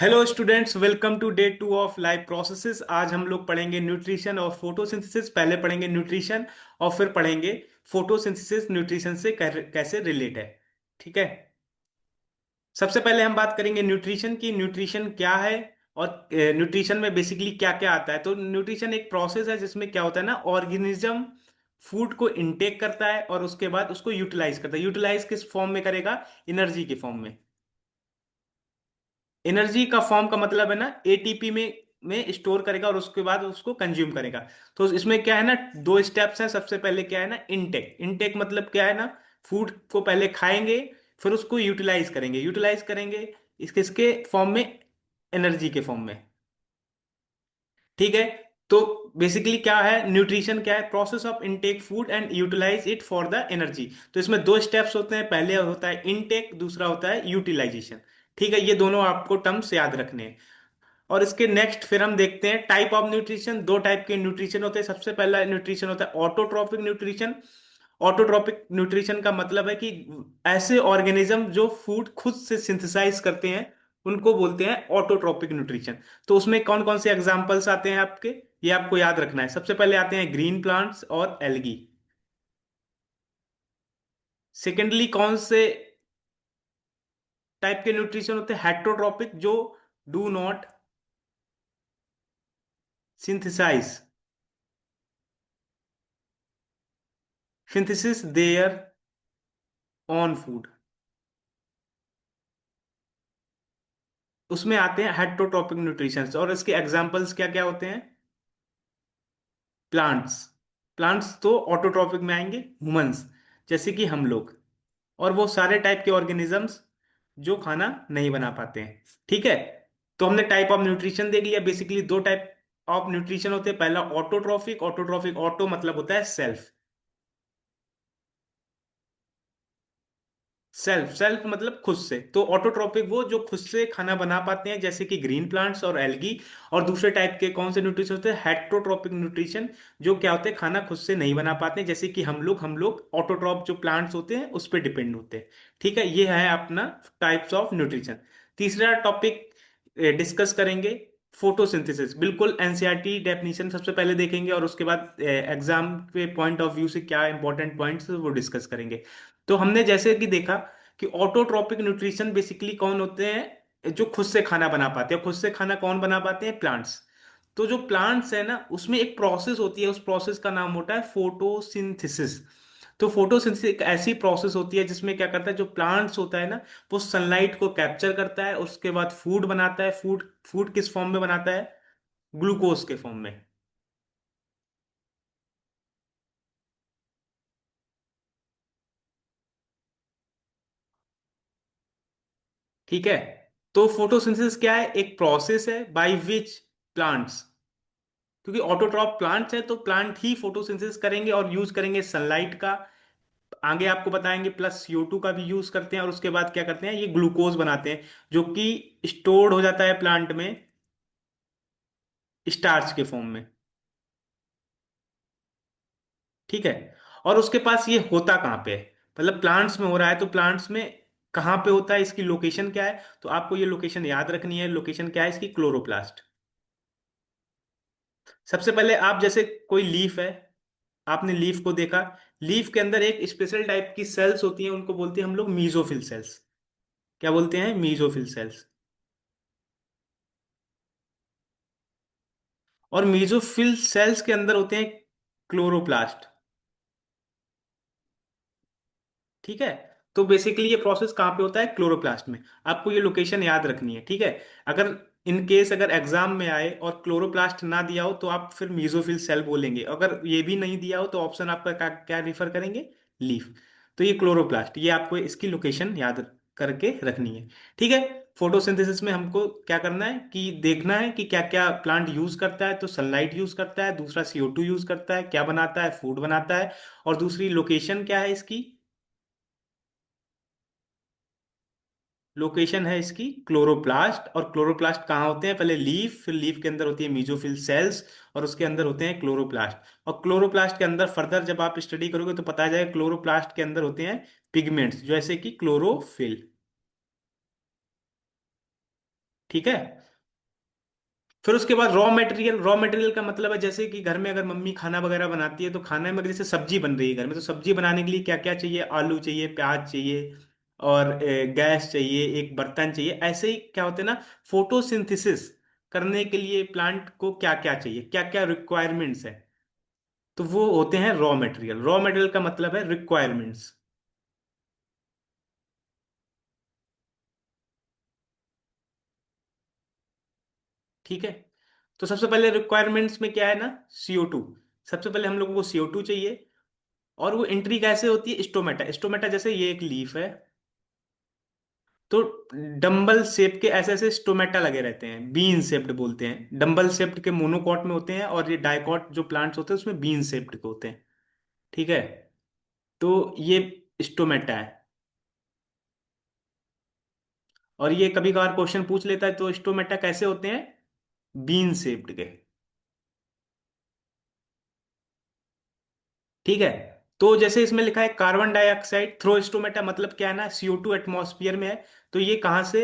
Hello students, welcome to day 2 of life processes. आज हम लोग पढ़ेंगे न्यूट्रिशन और फोटोसिंथेसिस। पहले पढ़ेंगे न्यूट्रिशन और फिर पढ़ेंगे फोटोसिंथेसिस न्यूट्रिशन से कैसे रिलेट है। ठीक है। सबसे पहले हम बात करेंगे न्यूट्रिशन की। न्यूट्रिशन क्या है और न्यूट्रिशन में बेसिकली क्या क्या आता है। तो न्यूट्रिशन एक प्रोसेस है जिसमें क्या होता है ना, ऑर्गेनिज्म फूड को इनटेक करता है और उसके बाद उसको यूटिलाइज करता है। यूटिलाइज किस फॉर्म में करेगा? एनर्जी के फॉर्म में। एनर्जी का फॉर्म का मतलब है ना, एटीपी में स्टोर करेगा और उसके बाद उसको कंज्यूम करेगा। तो इसमें क्या है ना, दो स्टेप्स हैं। सबसे पहले क्या है ना, इनटेक। इनटेक मतलब क्या है ना, फूड को पहले खाएंगे, फिर उसको यूटिलाइज करेंगे। यूटिलाइज करेंगे इसके इसके फॉर्म में, एनर्जी के फॉर्म में। ठीक है। तो बेसिकली क्या है न्यूट्रिशन, क्या है? Process of intake food and utilize it for the energy. तो इसमें दो स्टेप्स होते हैं, पहले होता है इनटेक, दूसरा होता है यूटिलाइजेशन। ठीक है, ये दोनों आपको टर्म्स याद रखने हैं। और इसके नेक्स्ट फिर हम देखते हैं टाइप ऑफ न्यूट्रिशन। दो टाइप के न्यूट्रिशन होते हैं। सबसे पहला न्यूट्रिशन होता है ऑटोट्रॉपिक न्यूट्रिशन। ऑटोट्रॉपिक न्यूट्रिशन का मतलब है कि ऐसे ऑर्गेनिज्म जो फूड खुद से सिंथेसाइज करते हैं, उनको बोलते हैं ऑटोट्रॉपिक न्यूट्रिशन। तो उसमें कौन कौन से एग्जांपल्स आते हैं आपके, ये आपको याद रखना है। सबसे पहले आते हैं ग्रीन प्लांट्स और एल्गी। सेकेंडली कौन से टाइप के न्यूट्रिशन होते हैं? हेट्रोट्रॉपिक, जो do not synthesize synthesis their own food. उसमें आते हैं हेट्रोट्रॉपिक न्यूट्रिशन। और इसके एग्जांपल्स क्या क्या होते हैं? प्लांट्स। प्लांट्स तो ऑटोट्रॉपिक में आएंगे। ह्यूमंस, जैसे कि हम लोग। और वो सारे टाइप के ऑर्गेनिजम्स जो खाना नहीं बना पाते हैं। ठीक है। तो हमने टाइप ऑफ न्यूट्रिशन देख लिया। बेसिकली दो टाइप ऑफ न्यूट्रिशन होते हैं। पहला ऑटोट्रॉफिक। ऑटोट्रॉफिक, ऑटो मतलब होता है सेल्फ। सेल्फ सेल्फ मतलब खुद से। तो ऑटोट्रॉपिक वो जो खुद से खाना बना पाते हैं, जैसे कि ग्रीन प्लांट्स और एल्गी। और दूसरे टाइप के कौन से न्यूट्रिशन होते हैं? हेट्रोट्रॉपिक न्यूट्रिशन, जो क्या होते हैं, खाना खुद से नहीं बना पाते हैं, जैसे कि हम लोग ऑटोट्रॉप जो प्लांट्स होते हैं उस पर डिपेंड होते हैं। ठीक है, ये है अपना टाइप्स ऑफ न्यूट्रिशन। तीसरा टॉपिक डिस्कस करेंगे, फोटोसिंथेसिस। बिल्कुल एनसीईआरटी डेफिनेशन सबसे पहले देखेंगे और उसके बाद एग्जाम के पॉइंट ऑफ व्यू से क्या इंपॉर्टेंट पॉइंट्स वो डिस्कस करेंगे। तो हमने जैसे कि देखा कि ऑटोट्रॉपिक न्यूट्रिशन बेसिकली कौन होते हैं? जो खुद से खाना बना पाते हैं। खुद से खाना कौन बना पाते हैं? प्लांट्स। तो जो प्लांट्स है ना, उसमें एक प्रोसेस होती है, उस प्रोसेस का नाम होता है फोटोसिंथेसिस। तो फोटोसिंथेसिस एक ऐसी प्रोसेस होती है जिसमें क्या करता है, जो प्लांट्स होता है ना, वो सनलाइट को कैप्चर करता है, उसके बाद फूड बनाता है। फूड फूड किस फॉर्म में बनाता है? ग्लूकोज के फॉर्म में। ठीक है। तो फोटोसिंथेसिस क्या है? एक प्रोसेस है बाय विच प्लांट्स, क्योंकि ऑटोट्रॉप प्लांट्स है तो प्लांट ही फोटोसिंथेसिस करेंगे और यूज करेंगे सनलाइट का। आगे आपको बताएंगे, प्लस CO2 का भी यूज करते हैं और उसके बाद क्या करते हैं, ये ग्लूकोज बनाते हैं, जो कि स्टोर्ड हो जाता है प्लांट में स्टार्च के फॉर्म में। ठीक है। और उसके पास ये होता कहाँ पे है? मतलब प्लांट्स में हो रहा है, तो प्लांट्स में कहाँ पे होता है, इसकी लोकेशन क्या है? तो आपको ये लोकेशन याद रखनी है। लोकेशन क्या है इसकी? क्लोरोप्लास्ट। सबसे पहले आप जैसे कोई लीफ है, आपने लीफ को देखा। लीफ के अंदर एक स्पेशल टाइप की सेल्स होती हैं, उनको बोलते हैं हम लोग मीजोफिल सेल्स। क्या बोलते हैं? Mesophyll cells. और मीजोफिल सेल्स के अंदर होते हैं क्लोरोप्लास्ट। ठीक है। तो बेसिकली ये प्रोसेस कहाँ पे होता है? क्लोरोप्लास्ट में। आपको ये लोकेशन याद रखनी है। ठीक है। अगर इन केस अगर एग्जाम में आए और क्लोरोप्लास्ट ना दिया हो तो आप फिर मीजोफिल सेल बोलेंगे। अगर ये भी नहीं दिया हो तो ऑप्शन आपका क्या क्या रिफर करेंगे? लीफ। तो ये क्लोरोप्लास्ट, ये आपको इसकी लोकेशन याद करके रखनी है। ठीक है। फोटोसिंथेसिस में हमको क्या करना है कि देखना है कि क्या क्या प्लांट यूज करता है। तो सनलाइट यूज करता है, दूसरा CO2 यूज करता है, क्या बनाता है? फूड बनाता है। और दूसरी लोकेशन क्या है इसकी? लोकेशन है इसकी क्लोरोप्लास्ट। और क्लोरोप्लास्ट कहाँ होते हैं? पहले लीफ, फिर लीफ के अंदर होती है मीजोफिल सेल्स, और उसके अंदर होते हैं क्लोरोप्लास्ट। और क्लोरोप्लास्ट के अंदर फर्दर जब आप स्टडी करोगे तो पता जाएगा क्लोरोप्लास्ट के अंदर होते हैं पिगमेंट्स, जैसे कि क्लोरोफिल। ठीक है। फिर उसके बाद रॉ मटेरियल का मतलब है जैसे कि घर में अगर मम्मी खाना वगैरह बनाती है तो खाने में जैसे सब्जी बन रही है घर में, तो सब्जी बनाने के लिए क्या क्या चाहिए, आलू चाहिए, प्याज चाहिए, और गैस चाहिए, एक बर्तन चाहिए। ऐसे ही क्या होते हैं ना, फोटोसिंथेसिस करने के लिए प्लांट को क्या क्या चाहिए, क्या क्या रिक्वायरमेंट्स है, तो वो होते हैं रॉ मटेरियल का मतलब है रिक्वायरमेंट्स। ठीक है। तो सबसे पहले रिक्वायरमेंट्स में क्या है ना, CO2। सबसे पहले हम लोगों को CO2 चाहिए। और वो एंट्री कैसे होती है, स्टोमेटा स्टोमेटा, जैसे ये एक लीफ है, तो डंबल शेप के ऐसे ऐसे स्टोमेटा लगे रहते हैं, बीन शेप्ड बोलते हैं। डंबल शेप्ड के मोनोकॉट में होते हैं, और ये डाइकॉट जो प्लांट्स होते हैं उसमें बीन शेप्ड के होते हैं। ठीक है। तो ये स्टोमेटा है। और ये कभी कभार क्वेश्चन पूछ लेता है, तो स्टोमेटा कैसे होते हैं, बीन शेप्ड के। ठीक है। तो जैसे इसमें लिखा है कार्बन डाइऑक्साइड थ्रो स्टोमेटा, मतलब क्या है ना, CO2 एटमॉस्फेयर में है, तो ये कहाँ से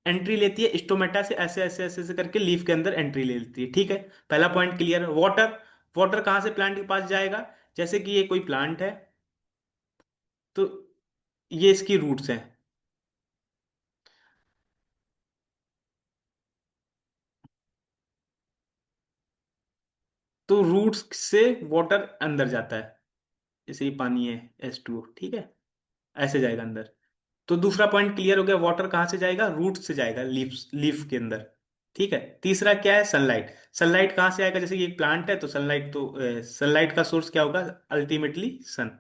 एंट्री लेती है, स्टोमेटा से ऐसे ऐसे ऐसे ऐसे करके लीफ के अंदर एंट्री ले लेती है। ठीक है। पहला पॉइंट क्लियर है। वाटर, वाटर कहाँ से प्लांट के पास जाएगा, जैसे कि ये कोई प्लांट है, तो ये इसकी रूट्स हैं। तो रूट्स से वाटर अंदर जाता है, जैसे ये पानी है H2O, ठीक है, ऐसे जाएगा अंदर। तो दूसरा पॉइंट क्लियर हो गया, वाटर कहाँ से जाएगा, रूट से जाएगा, लीफ लीफ के अंदर। ठीक है। तीसरा क्या है, सनलाइट। सनलाइट कहाँ से आएगा, जैसे कि एक प्लांट है, तो सनलाइट, तो सनलाइट का सोर्स क्या होगा, अल्टीमेटली सन।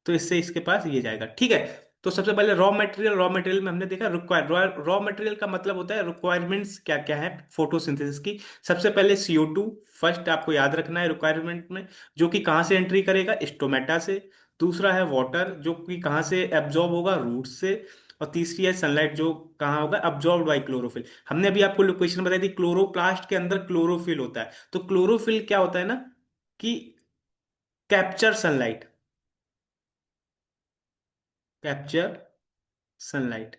तो इससे इसके पास ये जाएगा। ठीक है। तो सबसे पहले रॉ मटेरियल में हमने देखा रिक्वायर, रॉ मटेरियल का मतलब होता है रिक्वायरमेंट्स क्या क्या है फोटोसिंथेसिस की। सबसे पहले CO2 फर्स्ट आपको याद रखना है रिक्वायरमेंट में, जो कि कहाँ से एंट्री करेगा, स्टोमेटा से। दूसरा है वाटर, जो कि कहाँ से एब्जॉर्ब होगा, रूट से। और तीसरी है सनलाइट, जो कहाँ होगा, अब्जॉर्ब बाई क्लोरोफिल। हमने अभी आपको लोकेशन बताई थी, क्लोरोप्लास्ट के अंदर क्लोरोफिल होता है। तो क्लोरोफिल क्या होता है ना, कि capture sunlight, capture sunlight.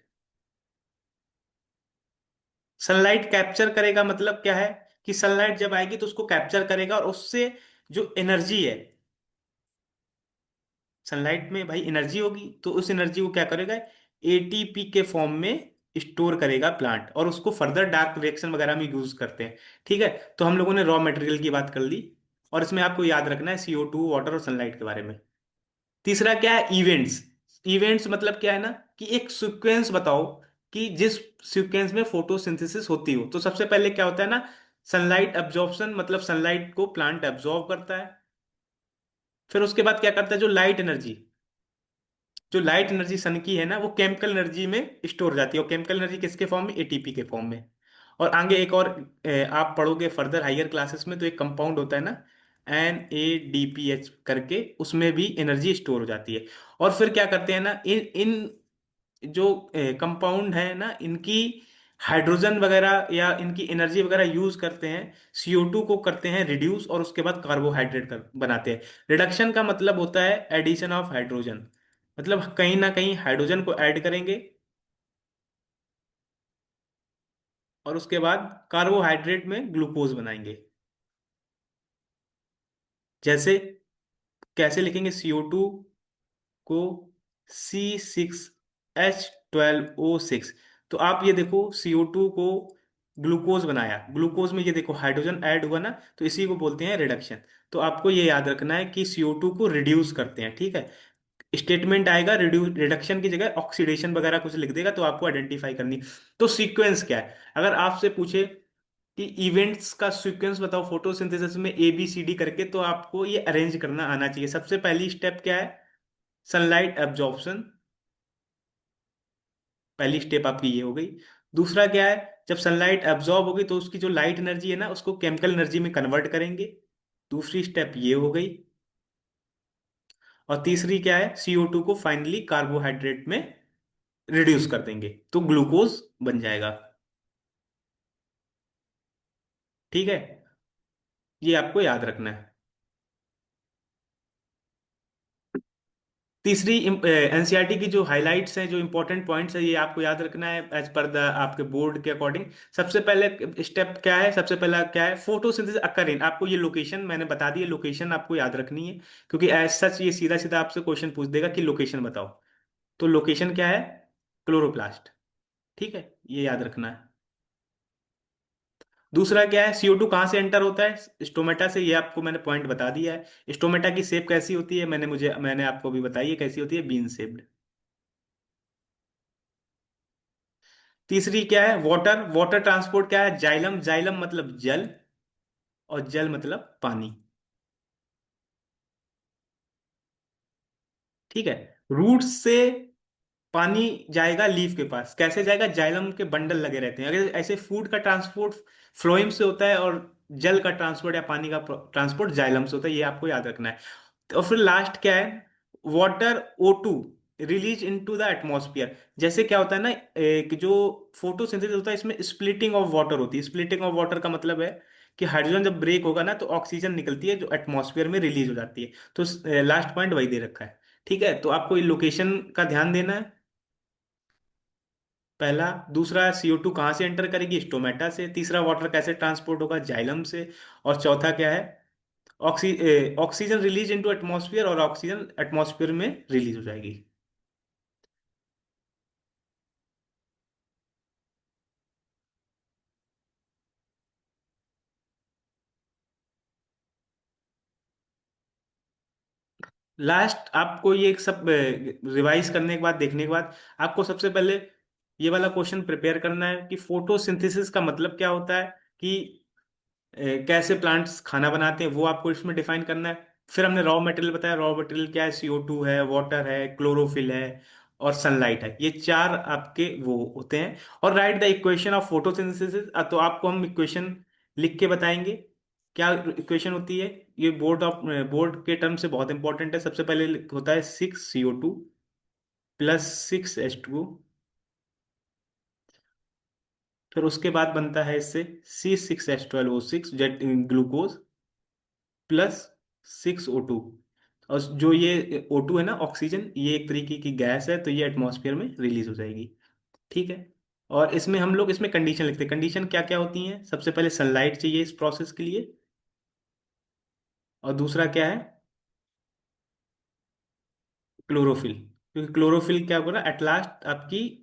Sunlight capture करेगा मतलब क्या है, कि सनलाइट जब आएगी तो उसको कैप्चर करेगा, और उससे जो एनर्जी है, सनलाइट में भाई एनर्जी होगी, तो उस एनर्जी को क्या करेगा, ATP के फॉर्म में स्टोर करेगा प्लांट, और उसको फर्दर डार्क रिएक्शन वगैरह में यूज करते हैं। ठीक है। तो हम लोगों ने रॉ मटेरियल की बात कर ली, और इसमें आपको याद रखना है CO2, वाटर और सनलाइट के बारे में। तीसरा क्या है, इवेंट्स। इवेंट्स मतलब क्या है ना, कि एक सीक्वेंस बताओ, कि जिस सीक्वेंस में फोटोसिंथेसिस होती हो। तो सबसे पहले क्या होता है ना, सनलाइट एब्जॉर्प्शन, मतलब सनलाइट को प्लांट एब्जॉर्ब करता है। फिर उसके बाद क्या करता है, जो लाइट एनर्जी सन की है ना, वो केमिकल एनर्जी में स्टोर हो जाती है, और केमिकल एनर्जी किसके फॉर्म में, ATP के फॉर्म में। और आगे एक और आप पढ़ोगे फर्दर हायर क्लासेस में, तो एक कंपाउंड होता है ना, NADPH करके, उसमें भी एनर्जी स्टोर हो जाती है। और फिर क्या करते हैं ना, इन इन जो कंपाउंड है ना, इनकी हाइड्रोजन वगैरह या इनकी एनर्जी वगैरह यूज करते हैं, CO2 को करते हैं रिड्यूस, और उसके बाद कार्बोहाइड्रेट कर बनाते हैं। रिडक्शन का मतलब होता है एडिशन ऑफ हाइड्रोजन, मतलब कहीं ना कहीं हाइड्रोजन को ऐड करेंगे, और उसके बाद कार्बोहाइड्रेट में ग्लूकोज बनाएंगे। जैसे कैसे लिखेंगे, CO2 को C6H12O6। तो आप ये देखो, CO2 को ग्लूकोज बनाया, ग्लूकोज में ये देखो हाइड्रोजन ऐड हुआ ना, तो इसी को बोलते हैं रिडक्शन। तो आपको ये याद रखना है कि CO2 को रिड्यूस करते हैं। ठीक है। स्टेटमेंट आएगा, रिडक्शन की जगह ऑक्सीडेशन वगैरह कुछ लिख देगा, तो आपको आइडेंटिफाई करनी। तो सीक्वेंस क्या है, अगर आपसे पूछे कि इवेंट्स का सीक्वेंस बताओ फोटोसिंथेसिस में ABCD करके, तो आपको ये अरेंज करना आना चाहिए। सबसे पहली स्टेप क्या है, सनलाइट एब्जॉर्प्शन, पहली स्टेप आपकी ये हो गई। दूसरा क्या है, जब सनलाइट एब्जॉर्ब होगी तो उसकी जो लाइट एनर्जी है ना, उसको केमिकल एनर्जी में कन्वर्ट करेंगे, दूसरी स्टेप ये हो गई। और तीसरी क्या है, CO2 को फाइनली कार्बोहाइड्रेट में रिड्यूस कर देंगे, तो ग्लूकोज बन जाएगा। ठीक है। ये आपको याद रखना है। तीसरी एनसीईआरटी की जो हाइलाइट्स हैं, जो इंपॉर्टेंट पॉइंट्स है, ये आपको याद रखना है एज पर द आपके बोर्ड के अकॉर्डिंग। सबसे पहले स्टेप क्या है, सबसे पहला क्या है, फोटोसिंथेसिस अकर इन, आपको ये लोकेशन मैंने बता दी है, लोकेशन आपको याद रखनी है, क्योंकि एज सच ये सीधा सीधा आपसे क्वेश्चन पूछ देगा कि लोकेशन बताओ। तो लोकेशन क्या है, क्लोरोप्लास्ट। ठीक है, ये याद रखना है। दूसरा क्या है, CO2 कहाँ से एंटर होता है, स्टोमेटा से, ये आपको मैंने पॉइंट बता दिया है। स्टोमेटा की शेप कैसी होती है, मैंने आपको भी बताई है कैसी होती है, बीन शेप्ड। तीसरी क्या है, वाटर, वाटर ट्रांसपोर्ट क्या है, जाइलम, जाइलम मतलब जल, और जल मतलब पानी। ठीक है। रूट से पानी जाएगा लीफ के पास, कैसे जाएगा, जाइलम के बंडल लगे रहते हैं। अगर ऐसे फूड का ट्रांसपोर्ट फ्लोएम से होता है, और जल का ट्रांसपोर्ट या पानी का ट्रांसपोर्ट जाइलम से होता है, ये आपको याद रखना है। और फिर लास्ट क्या है, water O2 release into the atmosphere. जैसे क्या होता है ना, एक जो फोटोसिंथेसिस होता है, इसमें स्प्लिटिंग ऑफ वाटर होती है। स्प्लिटिंग ऑफ वाटर का मतलब है कि हाइड्रोजन जब ब्रेक होगा ना, तो ऑक्सीजन निकलती है जो एटमॉस्फेयर में रिलीज हो जाती है। तो लास्ट पॉइंट वही दे रखा है। ठीक है, तो आपको ये लोकेशन का ध्यान देना है, पहला। दूसरा, CO2 कहाँ से एंटर करेगी, स्टोमेटा से। तीसरा, वाटर कैसे ट्रांसपोर्ट होगा, जाइलम से। और चौथा क्या है, ऑक्सीजन रिलीज इनटू एटमॉस्फेयर, और ऑक्सीजन एटमॉस्फेयर में रिलीज हो जाएगी। लास्ट आपको ये सब रिवाइज करने के बाद, देखने के बाद, आपको सबसे पहले ये वाला क्वेश्चन प्रिपेयर करना है कि फोटोसिंथेसिस का मतलब क्या होता है, कि कैसे प्लांट्स खाना बनाते हैं, वो आपको इसमें डिफाइन करना है। फिर हमने रॉ मटेरियल बताया, रॉ मटेरियल क्या है, CO2 है, वाटर है, क्लोरोफिल है, और सनलाइट है। ये चार आपके वो होते हैं। और right the equation of photosynthesis, तो आपको हम इक्वेशन लिख के बताएंगे क्या इक्वेशन होती है। ये बोर्ड के टर्म से बहुत इंपॉर्टेंट है। सबसे पहले होता है 6CO2 प्लस 6H2, फिर उसके बाद बनता है इससे C6H12O6 jet glucose, plus 6O2। और जो ये O2 है ना, ऑक्सीजन, ये एक तरीके की गैस है, तो ये एटमॉस्फेयर में रिलीज हो जाएगी। ठीक है। और इसमें हम लोग इसमें कंडीशन लिखते हैं। कंडीशन क्या क्या होती हैं, सबसे पहले सनलाइट चाहिए इस प्रोसेस के लिए, और दूसरा क्या है, क्लोरोफिल, क्योंकि क्लोरोफिल क्या होगा, एट लास्ट आपकी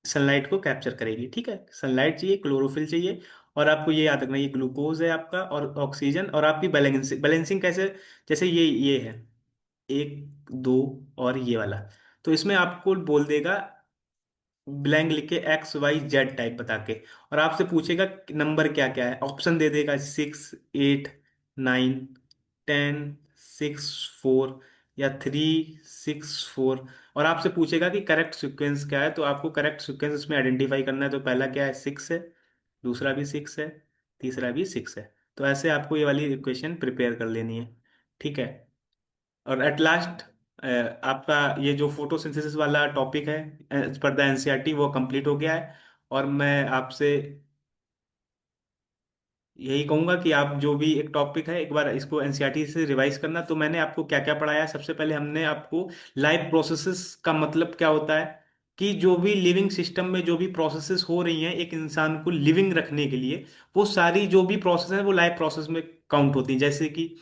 सनलाइट को कैप्चर करेगी। ठीक है, सनलाइट चाहिए, क्लोरोफिल चाहिए, और आपको ये याद रखना, ये ग्लूकोज है आपका, और ऑक्सीजन, और आपकी बैलेंसिंग, बैलेंसिंग कैसे, जैसे ये है, एक, दो, और ये वाला। तो इसमें आपको बोल देगा ब्लैंक लिख के XYZ टाइप बता के, और आपसे पूछेगा नंबर क्या क्या है, ऑप्शन दे देगा 6, 8, 9, 10, 6, 4, या 3, 6, 4। और आपसे पूछेगा कि करेक्ट सीक्वेंस क्या है, तो आपको करेक्ट सीक्वेंस इसमें आइडेंटिफाई करना है। तो पहला क्या है, 6 है, दूसरा भी 6 है, तीसरा भी 6 है। तो ऐसे आपको ये वाली इक्वेशन प्रिपेयर कर लेनी है। ठीक है। और एट लास्ट आपका ये जो फोटोसिंथेसिस वाला टॉपिक है एज पर द एनसीईआरटी, वो कंप्लीट हो गया है। और मैं आपसे यही कहूंगा कि आप जो भी एक टॉपिक है, एक बार इसको एनसीईआरटी से रिवाइज करना। तो मैंने आपको क्या क्या पढ़ाया, सबसे पहले हमने आपको लाइफ प्रोसेसेस का मतलब क्या होता है, कि जो भी लिविंग सिस्टम में जो भी प्रोसेसेस हो रही हैं एक इंसान को लिविंग रखने के लिए, वो सारी जो भी प्रोसेस हैं वो लाइफ प्रोसेस में काउंट होती हैं। जैसे कि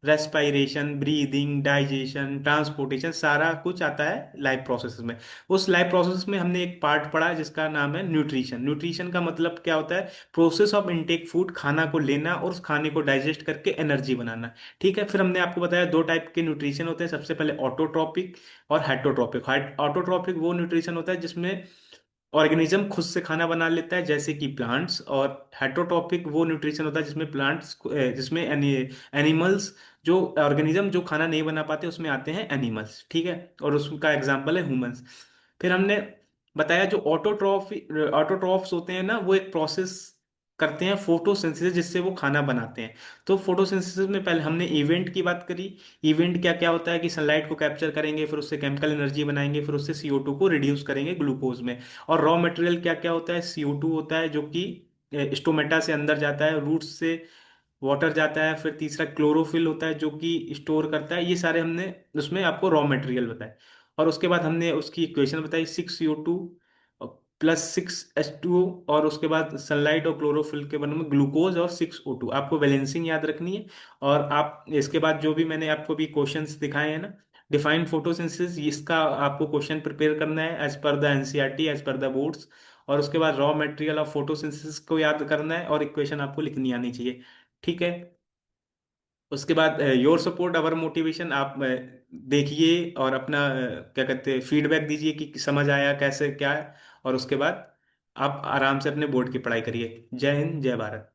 रेस्पायरेशन, ब्रीदिंग, डाइजेशन, ट्रांसपोर्टेशन, सारा कुछ आता है लाइफ प्रोसेस में। उस लाइफ प्रोसेस में हमने एक पार्ट पढ़ा जिसका नाम है न्यूट्रिशन। न्यूट्रिशन का मतलब क्या होता है, प्रोसेस ऑफ इनटेक फूड, खाना को लेना और उस खाने को डाइजेस्ट करके एनर्जी बनाना। ठीक है। फिर हमने आपको बताया दो टाइप के न्यूट्रिशन होते हैं, सबसे पहले ऑटोट्रॉपिक और हेटरोट्रॉपिक। ऑटोट्रॉपिक वो न्यूट्रिशन होता है जिसमें ऑर्गेनिज्म खुद से खाना बना लेता है, जैसे कि प्लांट्स। और हेटरोट्रॉपिक वो न्यूट्रिशन होता है जिसमें जिसमें एनिमल्स, जो ऑर्गेनिज्म जो खाना नहीं बना पाते, उसमें आते हैं एनिमल्स। ठीक है। और उसका एग्जांपल है ह्यूमंस। फिर हमने बताया जो ऑटोट्रॉफ्स होते हैं ना, वो एक प्रोसेस करते हैं फोटोसिंथेसिस, जिससे वो खाना बनाते हैं। तो फोटोसिंथेसिस में पहले हमने इवेंट की बात करी। इवेंट क्या क्या होता है, कि सनलाइट को कैप्चर करेंगे, फिर उससे केमिकल एनर्जी बनाएंगे, फिर उससे CO2 को रिड्यूस करेंगे ग्लूकोज में। और रॉ मटेरियल क्या क्या होता है, CO2 होता है जो कि स्टोमेटा से अंदर जाता है, रूट से वाटर जाता है, फिर तीसरा क्लोरोफिल होता है जो कि स्टोर करता है। ये सारे हमने उसमें आपको रॉ मटेरियल बताए। और उसके बाद हमने उसकी इक्वेशन बताई, 6CO2 +6H2O, और उसके बाद सनलाइट और क्लोरोफिल के बने में ग्लूकोज और 6O2। आपको बैलेंसिंग याद रखनी है। और आप इसके बाद जो भी मैंने आपको भी क्वेश्चंस दिखाए हैं ना, डिफाइंड फोटोसिंथेसिस, इसका आपको क्वेश्चन प्रिपेयर करना है as per the NCERT, as per the boards. और उसके बाद रॉ मटेरियल ऑफ फोटोसिंथेसिस को याद करना है, और इक्वेशन आपको लिखनी आनी चाहिए। ठीक है। उसके बाद योर सपोर्ट अवर मोटिवेशन, आप देखिए और अपना क्या कहते हैं फीडबैक दीजिए कि समझ आया कैसे क्या है। और उसके बाद आप आराम से अपने बोर्ड की पढ़ाई करिए। जय हिंद, जय भारत।